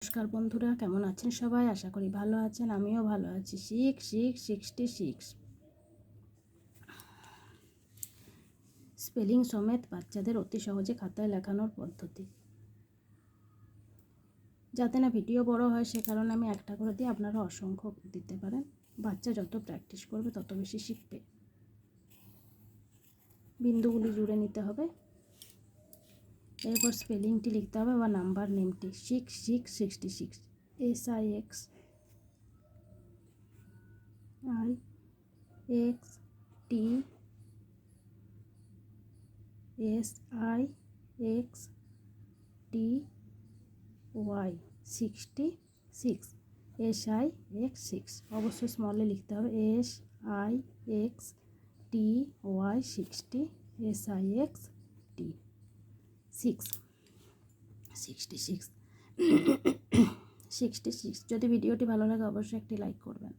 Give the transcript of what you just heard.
নমস্কার বন্ধুরা, কেমন আছেন সবাই? আশা করি ভালো আছেন, আমিও ভালো আছি। 66 স্পেলিং সমেত বাচ্চাদের অতি সহজে খাতায় লেখানোর পদ্ধতি। যাতে না ভিডিও বড় হয় সে কারণে আমি একটা করে দিয়ে আপনারা অসংখ্য দিতে পারেন। বাচ্চা যত প্র্যাকটিস করবে তত বেশি শিখবে। বিন্দুগুলি জুড়ে নিতে হবে, এরপর স্পেলিংটি লিখতে হবে বা নাম্বার নেমটি 66 SIXTY অবশ্যই স্মলে লিখতে হবে। SIXTY 66 যদি ভিডিওটি ভালো লাগে অবশ্যই একটি লাইক করবেন।